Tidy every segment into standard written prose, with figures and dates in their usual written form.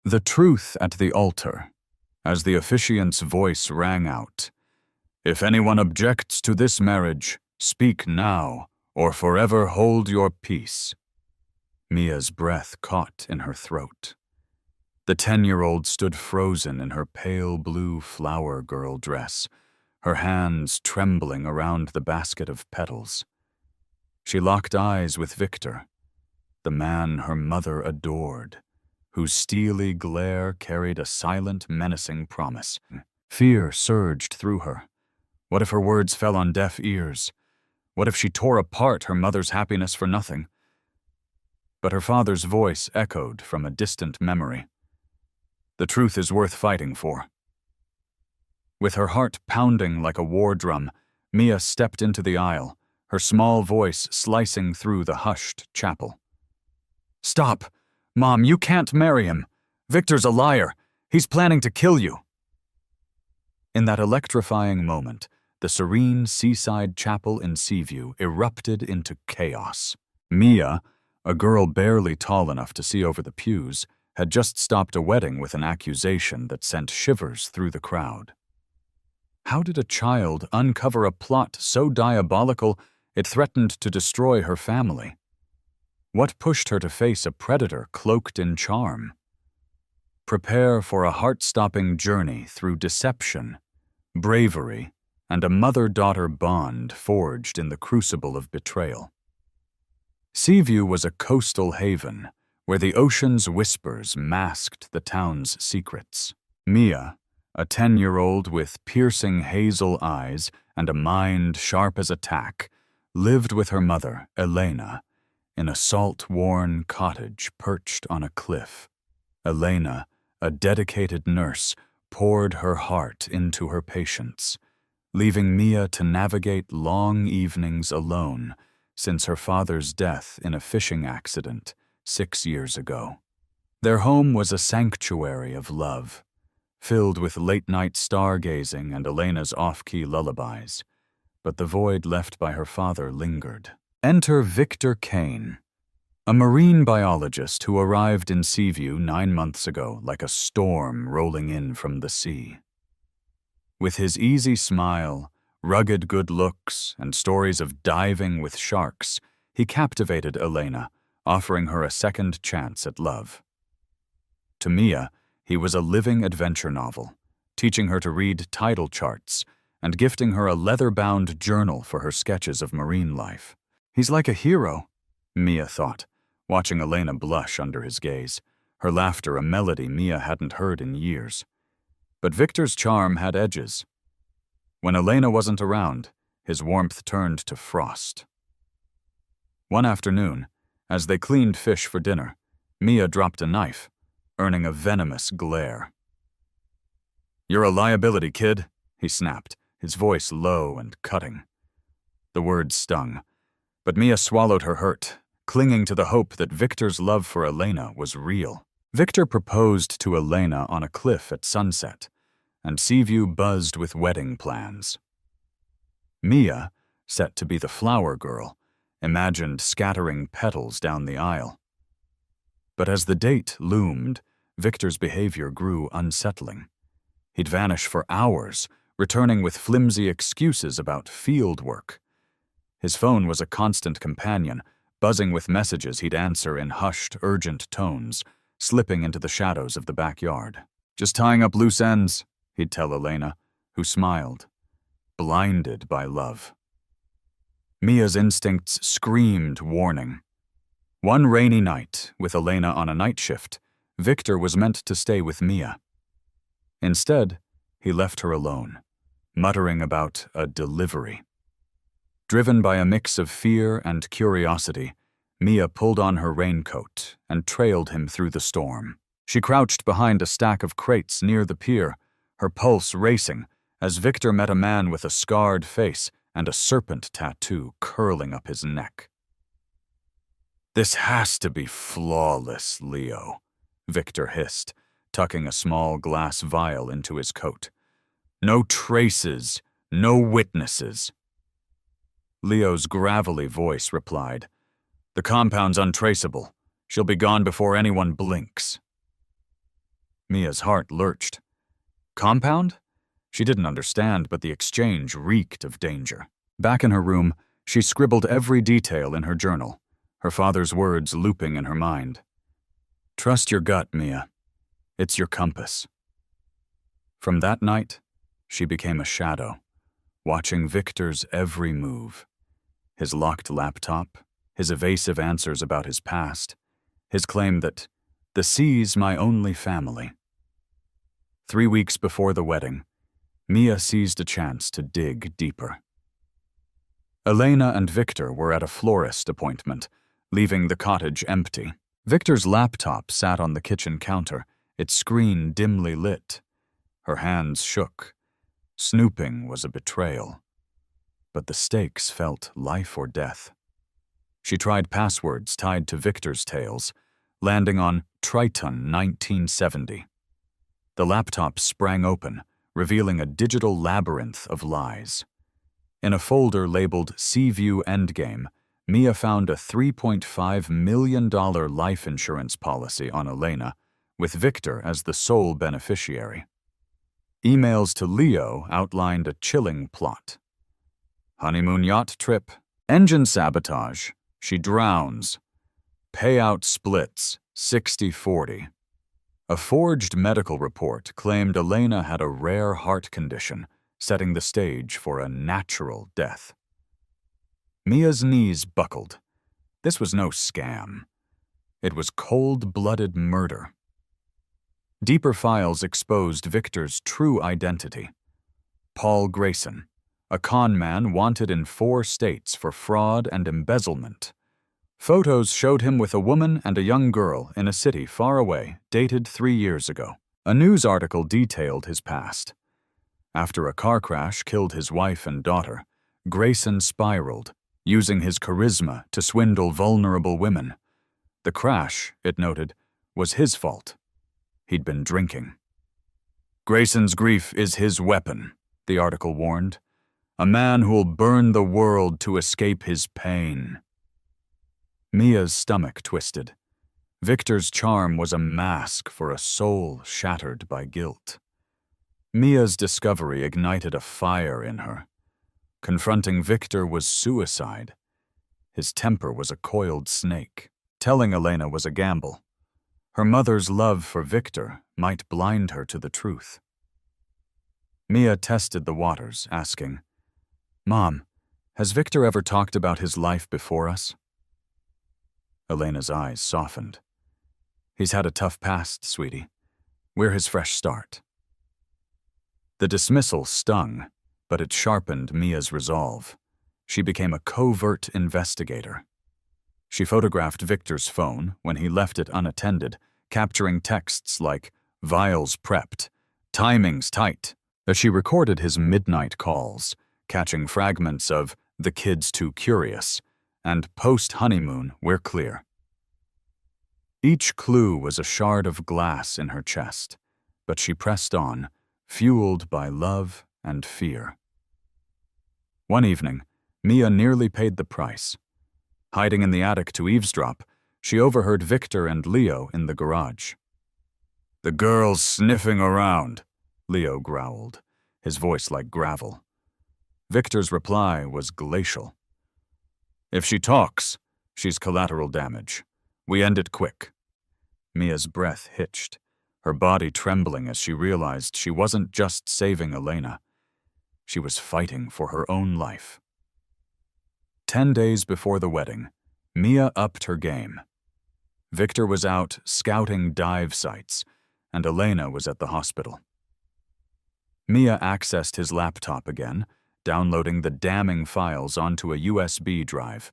The truth at the altar, as the officiant's voice rang out. If anyone objects to this marriage, speak now, or forever hold your peace. Mia's breath caught in her throat. The 10-year-old stood frozen in her pale blue flower girl dress, her hands trembling around the basket of petals. She locked eyes with Victor, the man her mother adored, whose steely glare carried a silent, menacing promise. Fear surged through her. What if her words fell on deaf ears? What if she tore apart her mother's happiness for nothing? But her father's voice echoed from a distant memory. The truth is worth fighting for. With her heart pounding like a war drum, Mia stepped into the aisle, her small voice slicing through the hushed chapel. Stop! Mom, you can't marry him. Victor's a liar. He's planning to kill you. In that electrifying moment, the serene seaside chapel in Seaview erupted into chaos. Mia, a girl barely tall enough to see over the pews, had just stopped a wedding with an accusation that sent shivers through the crowd. How did a child uncover a plot so diabolical it threatened to destroy her family? What pushed her to face a predator cloaked in charm? Prepare for a heart-stopping journey through deception, bravery, and a mother-daughter bond forged in the crucible of betrayal. Seaview was a coastal haven where the ocean's whispers masked the town's secrets. Mia, a 10-year-old with piercing hazel eyes and a mind sharp as a tack, lived with her mother, Elena, in a salt-worn cottage perched on a cliff. Elena, a dedicated nurse, poured her heart into her patients, leaving Mia to navigate long evenings alone since her father's death in a fishing accident 6 years ago. Their home was a sanctuary of love, filled with late-night stargazing and Elena's off-key lullabies, but the void left by her father lingered. Enter Victor Kane, a marine biologist who arrived in Seaview 9 months ago like a storm rolling in from the sea. With his easy smile, rugged good looks, and stories of diving with sharks, he captivated Elena, offering her a second chance at love. To Mia, he was a living adventure novel, teaching her to read tidal charts and gifting her a leather-bound journal for her sketches of marine life. He's like a hero, Mia thought, watching Elena blush under his gaze, her laughter a melody Mia hadn't heard in years. But Victor's charm had edges. When Elena wasn't around, his warmth turned to frost. One afternoon, as they cleaned fish for dinner, Mia dropped a knife, earning a venomous glare. "You're a liability, kid," he snapped, his voice low and cutting. The words stung, but Mia swallowed her hurt, clinging to the hope that Victor's love for Elena was real. Victor proposed to Elena on a cliff at sunset, and Seaview buzzed with wedding plans. Mia, set to be the flower girl, imagined scattering petals down the aisle. But as the date loomed, Victor's behavior grew unsettling. He'd vanish for hours, returning with flimsy excuses about field work. His phone was a constant companion, buzzing with messages he'd answer in hushed, urgent tones, slipping into the shadows of the backyard. "Just tying up loose ends," he'd tell Elena, who smiled, blinded by love. Mia's instincts screamed warning. One rainy night, with Elena on a night shift, Victor was meant to stay with Mia. Instead, he left her alone, muttering about a delivery. Driven by a mix of fear and curiosity, Mia pulled on her raincoat and trailed him through the storm. She crouched behind a stack of crates near the pier, her pulse racing as Victor met a man with a scarred face and a serpent tattoo curling up his neck. "This has to be flawless, Leo," Victor hissed, tucking a small glass vial into his coat. "No traces, no witnesses." Leo's gravelly voice replied, "The compound's untraceable. She'll be gone before anyone blinks." Mia's heart lurched. Compound? She didn't understand, but the exchange reeked of danger. Back in her room, she scribbled every detail in her journal, her father's words looping in her mind. Trust your gut, Mia. It's your compass. From that night, she became a shadow, watching Victor's every move. His locked laptop, his evasive answers about his past, his claim that the sea's my only family. 3 weeks before the wedding, Mia seized a chance to dig deeper. Elena and Victor were at a florist appointment, leaving the cottage empty. Victor's laptop sat on the kitchen counter, its screen dimly lit. Her hands shook. Snooping was a betrayal. But the stakes felt life or death. She tried passwords tied to Victor's tales, landing on Triton 1970. The laptop sprang open, revealing a digital labyrinth of lies. In a folder labeled Seaview Endgame, Mia found a $3.5 million life insurance policy on Elena, with Victor as the sole beneficiary. Emails to Leo outlined a chilling plot. Honeymoon yacht trip, engine sabotage, she drowns. Payout splits, 60-40. A forged medical report claimed Elena had a rare heart condition, setting the stage for a natural death. Mia's knees buckled. This was no scam. It was cold-blooded murder. Deeper files exposed Victor's true identity. Paul Grayson, a con man wanted in 4 states for fraud and embezzlement. Photos showed him with a woman and a young girl in a city far away, dated 3 years ago. A news article detailed his past. After a car crash killed his wife and daughter, Grayson spiraled, using his charisma to swindle vulnerable women. The crash, it noted, was his fault. He'd been drinking. Grayson's grief is his weapon, the article warned. A man who'll burn the world to escape his pain. Mia's stomach twisted. Victor's charm was a mask for a soul shattered by guilt. Mia's discovery ignited a fire in her. Confronting Victor was suicide. His temper was a coiled snake. Telling Elena was a gamble. Her mother's love for Victor might blind her to the truth. Mia tested the waters, asking, "Mom, has Victor ever talked about his life before us?" Elena's eyes softened. "He's had a tough past, sweetie. We're his fresh start." The dismissal stung, but it sharpened Mia's resolve. She became a covert investigator. She photographed Victor's phone when he left it unattended, capturing texts like, "Vials prepped," "Timing's tight." As she recorded his midnight calls, catching fragments of "The kid's too curious," and "Post-honeymoon, we're clear." Each clue was a shard of glass in her chest, but she pressed on, fueled by love and fear. One evening, Mia nearly paid the price. Hiding in the attic to eavesdrop, she overheard Victor and Leo in the garage. "The girl's sniffing around," Leo growled, his voice like gravel. Victor's reply was glacial. "If she talks, she's collateral damage. We end it quick." Mia's breath hitched, her body trembling as she realized she wasn't just saving Elena. She was fighting for her own life. 10 days before the wedding, Mia upped her game. Victor was out scouting dive sites, and Elena was at the hospital. Mia accessed his laptop again, downloading the damning files onto a USB drive.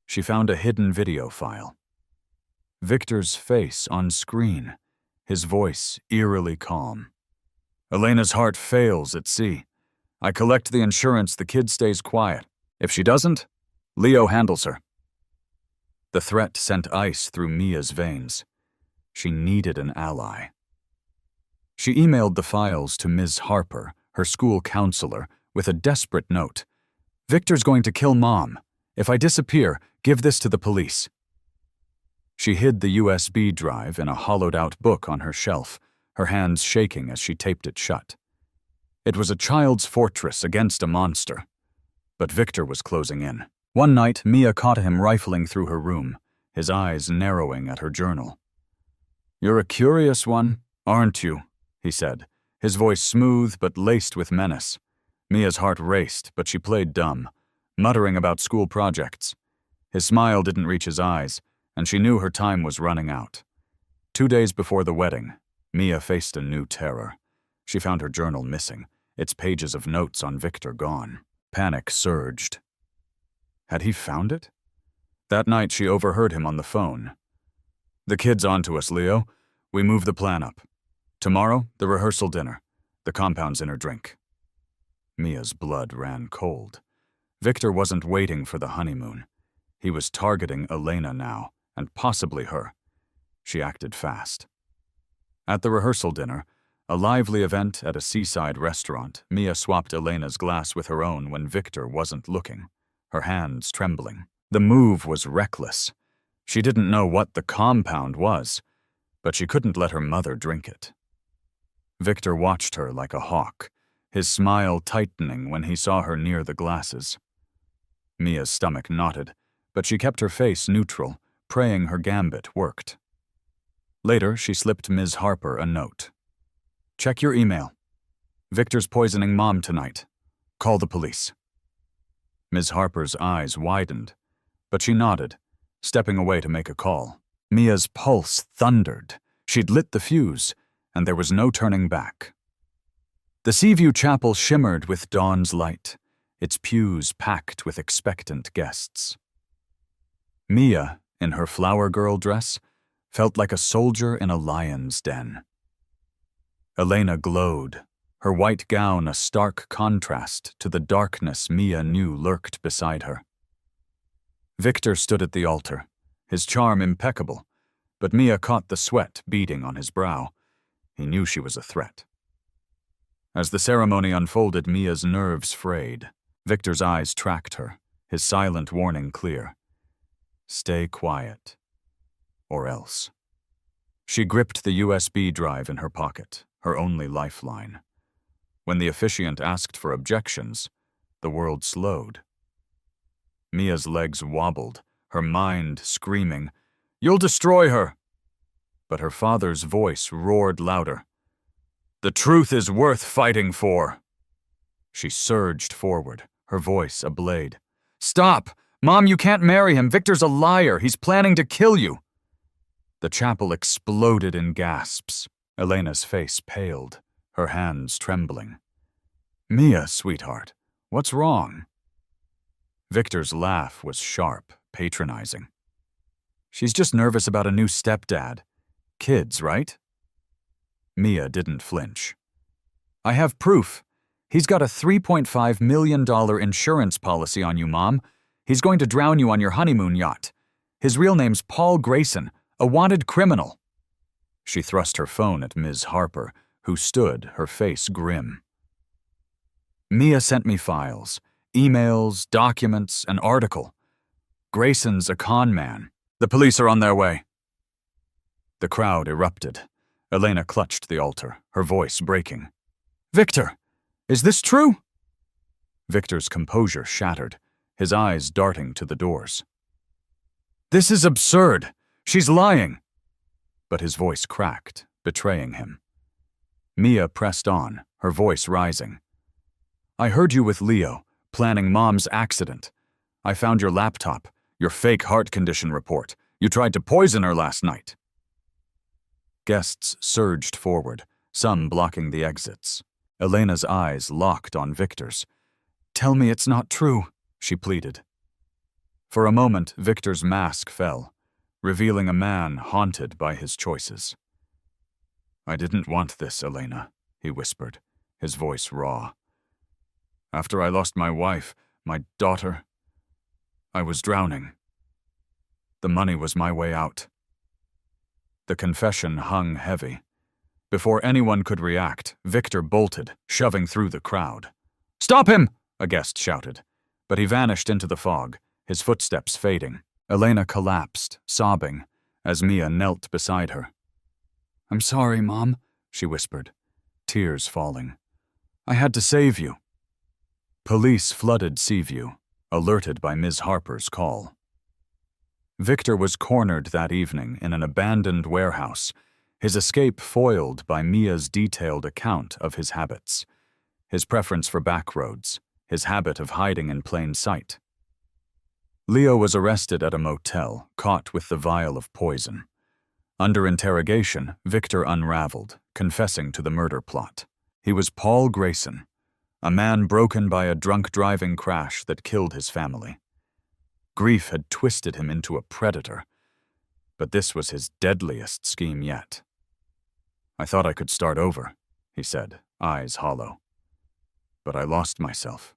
She found a hidden video file. Victor's face on screen, his voice eerily calm. "Elena's heart fails at sea. I collect the insurance, the kid stays quiet. If she doesn't, Leo handles her." The threat sent ice through Mia's veins. She needed an ally. She emailed the files to Ms. Harper, her school counselor, with a desperate note. "Victor's going to kill Mom. If I disappear, give this to the police." She hid the USB drive in a hollowed-out book on her shelf, her hands shaking as she taped it shut. It was a child's fortress against a monster, but Victor was closing in. One night, Mia caught him rifling through her room, his eyes narrowing at her journal. "You're a curious one, aren't you?" he said, his voice smooth but laced with menace. Mia's heart raced, but she played dumb, muttering about school projects. His smile didn't reach his eyes, and she knew her time was running out. 2 days before the wedding, Mia faced a new terror. She found her journal missing, its pages of notes on Victor gone. Panic surged. Had he found it? That night she overheard him on the phone. "The kid's onto us, Leo. We move the plan up. Tomorrow, the rehearsal dinner. The compound's in her drink." Mia's blood ran cold. Victor wasn't waiting for the honeymoon. He was targeting Elena now, and possibly her. She acted fast. At the rehearsal dinner, a lively event at a seaside restaurant, Mia swapped Elena's glass with her own when Victor wasn't looking, her hands trembling. The move was reckless. She didn't know what the compound was, but she couldn't let her mother drink it. Victor watched her like a hawk, his smile tightening when he saw her near the glasses. Mia's stomach knotted, but she kept her face neutral, praying her gambit worked. Later, she slipped Ms. Harper a note. "Check your email. Victor's poisoning Mom tonight. Call the police." Ms. Harper's eyes widened, but she nodded, stepping away to make a call. Mia's pulse thundered. She'd lit the fuse, and there was no turning back. The Seaview Chapel shimmered with dawn's light, its pews packed with expectant guests. Mia, in her flower girl dress, felt like a soldier in a lion's den. Elena glowed, her white gown a stark contrast to the darkness Mia knew lurked beside her. Victor stood at the altar, his charm impeccable, but Mia caught the sweat beading on his brow. He knew she was a threat. As the ceremony unfolded, Mia's nerves frayed. Victor's eyes tracked her, his silent warning clear. Stay quiet, or else. She gripped the USB drive in her pocket, her only lifeline. When the officiant asked for objections, the world slowed. Mia's legs wobbled, her mind screaming, "You'll destroy her!" But her father's voice roared louder. "The truth is worth fighting for!" She surged forward, her voice a blade. "Stop! Mom, you can't marry him! Victor's a liar! He's planning to kill you!" The chapel exploded in gasps. Elena's face paled, her hands trembling. "Mia, sweetheart, what's wrong?" Victor's laugh was sharp, patronizing. "She's just nervous about a new stepdad. Kids, right?" Mia didn't flinch. "I have proof. He's got a $3.5 million insurance policy on you, Mom. He's going to drown you on your honeymoon yacht. His real name's Paul Grayson, a wanted criminal." She thrust her phone at Ms. Harper, who stood, her face grim. "Mia sent me files, emails, documents, an article. Grayson's a con man. The police are on their way." The crowd erupted. Elena clutched the altar, her voice breaking. "Victor, is this true?" Victor's composure shattered, his eyes darting to the doors. "This is absurd. She's lying." But his voice cracked, betraying him. Mia pressed on, her voice rising. "I heard you with Leo, planning Mom's accident. I found your laptop, your fake heart condition report. You tried to poison her last night." Guests surged forward, some blocking the exits. Elena's eyes locked on Victor's. "Tell me it's not true," she pleaded. For a moment, Victor's mask fell, revealing a man haunted by his choices. "I didn't want this, Elena," he whispered, his voice raw. "After I lost my wife, my daughter, I was drowning. The money was my way out." The confession hung heavy. Before anyone could react, Victor bolted, shoving through the crowd. "Stop him!" a guest shouted, but he vanished into the fog, his footsteps fading. Elena collapsed, sobbing, as Mia knelt beside her. "I'm sorry, Mom," she whispered, tears falling. "I had to save you." Police flooded Seaview, alerted by Ms. Harper's call. Victor was cornered that evening in an abandoned warehouse, his escape foiled by Mia's detailed account of his habits, his preference for back roads, his habit of hiding in plain sight. Leo was arrested at a motel, caught with the vial of poison. Under interrogation, Victor unraveled, confessing to the murder plot. He was Paul Grayson, a man broken by a drunk driving crash that killed his family. Grief had twisted him into a predator, but this was his deadliest scheme yet. "I thought I could start over," he said, eyes hollow. "But I lost myself."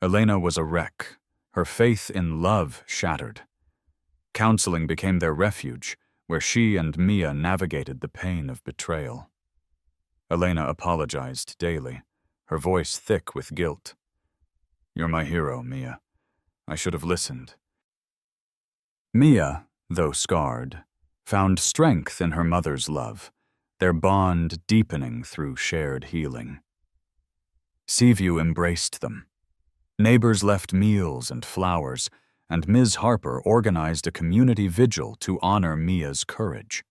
Elena was a wreck, her faith in love shattered. Counseling became their refuge, where she and Mia navigated the pain of betrayal. Elena apologized daily, her voice thick with guilt. "You're my hero, Mia. I should have listened." Mia, though scarred, found strength in her mother's love, their bond deepening through shared healing. Seaview embraced them. Neighbors left meals and flowers, and Ms. Harper organized a community vigil to honor Mia's courage.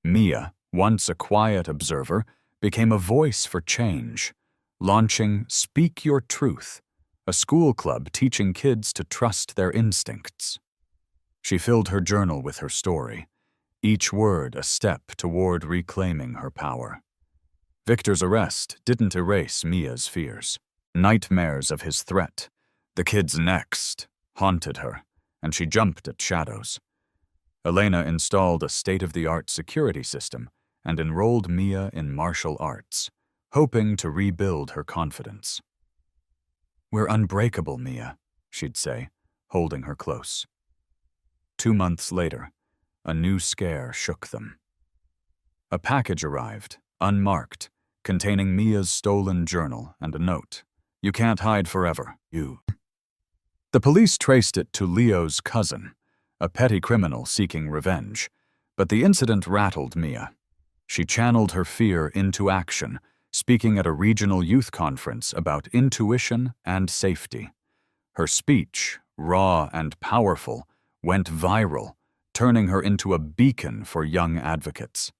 Mia, once a quiet observer, became a voice for change, launching Speak Your Truth, a school club teaching kids to trust their instincts. She filled her journal with her story, each word a step toward reclaiming her power. Victor's arrest didn't erase Mia's fears. Nightmares of his threat, the kid's next, haunted her, and she jumped at shadows. Elena installed a state-of-the-art security system and enrolled Mia in martial arts, hoping to rebuild her confidence. "We're unbreakable, Mia," she'd say, holding her close. 2 months later, a new scare shook them. A package arrived, unmarked, containing Mia's stolen journal and a note. "You can't hide forever, you." The police traced it to Leo's cousin, a petty criminal seeking revenge, but the incident rattled Mia. She channeled her fear into action, speaking at a regional youth conference about intuition and safety. Her speech, raw and powerful, went viral, turning her into a beacon for young advocates.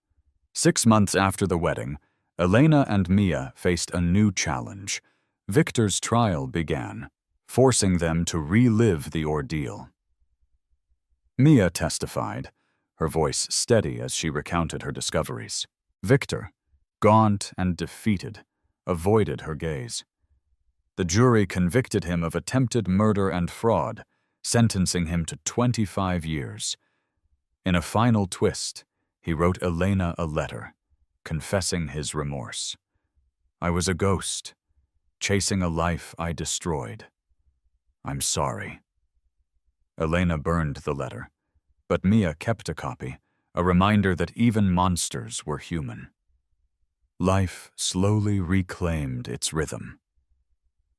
6 months after the wedding, Elena and Mia faced a new challenge. Victor's trial began, forcing them to relive the ordeal. Mia testified, her voice steady as she recounted her discoveries. Victor, gaunt and defeated, avoided her gaze. The jury convicted him of attempted murder and fraud, sentencing him to 25 years. In a final twist, he wrote Elena a letter, confessing his remorse. "I was a ghost, chasing a life I destroyed. I'm sorry." Elena burned the letter, but Mia kept a copy, a reminder that even monsters were human. Life slowly reclaimed its rhythm.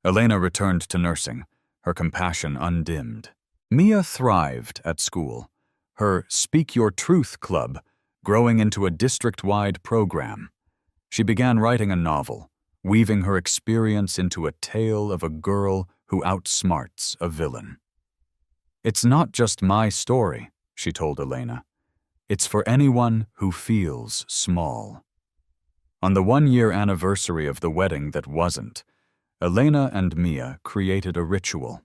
Elena returned to nursing, her compassion undimmed. Mia thrived at school, her Speak Your Truth club growing into a district-wide program. She began writing a novel, weaving her experience into a tale of a girl who outsmarts a villain. "It's not just my story," she told Elena. "It's for anyone who feels small." On the 1-year anniversary of the wedding that wasn't, Elena and Mia created a ritual.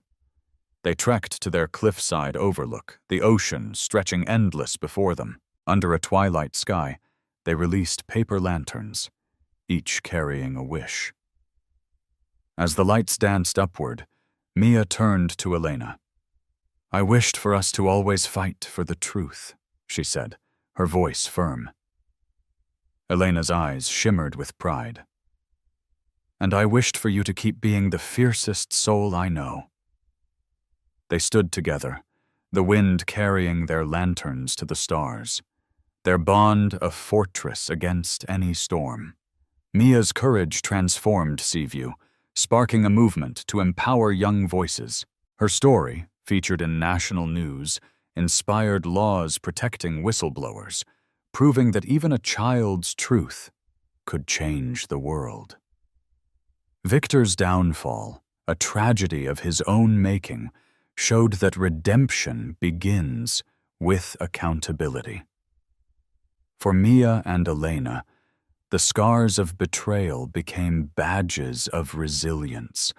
They trekked to their cliffside overlook, the ocean stretching endless before them. Under a twilight sky, they released paper lanterns, each carrying a wish. As the lights danced upward, Mia turned to Elena. "I wished for us to always fight for the truth," she said, her voice firm. Elena's eyes shimmered with pride. "And I wished for you to keep being the fiercest soul I know." They stood together, the wind carrying their lanterns to the stars, their bond a fortress against any storm. Mia's courage transformed Seaview, sparking a movement to empower young voices. Her story, featured in national news, inspired laws protecting whistleblowers, proving that even a child's truth could change the world. Victor's downfall, a tragedy of his own making, showed that redemption begins with accountability. For Mia and Elena, the scars of betrayal became badges of resilience,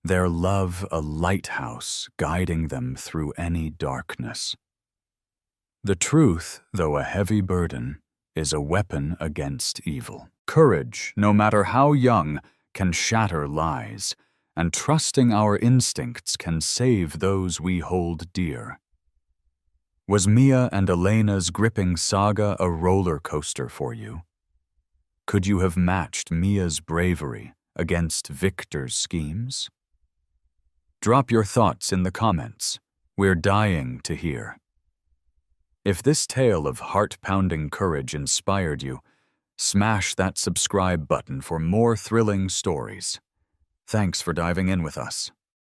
their love a lighthouse guiding them through any darkness. The truth, though a heavy burden, is a weapon against evil. Courage, no matter how young, can shatter lies, and trusting our instincts can save those we hold dear. Was Mia and Elena's gripping saga a roller coaster for you? Could you have matched Mia's bravery against Victor's schemes? Drop your thoughts in the comments. We're dying to hear. If this tale of heart-pounding courage inspired you, smash that subscribe button for more thrilling stories. Thanks for diving in with us.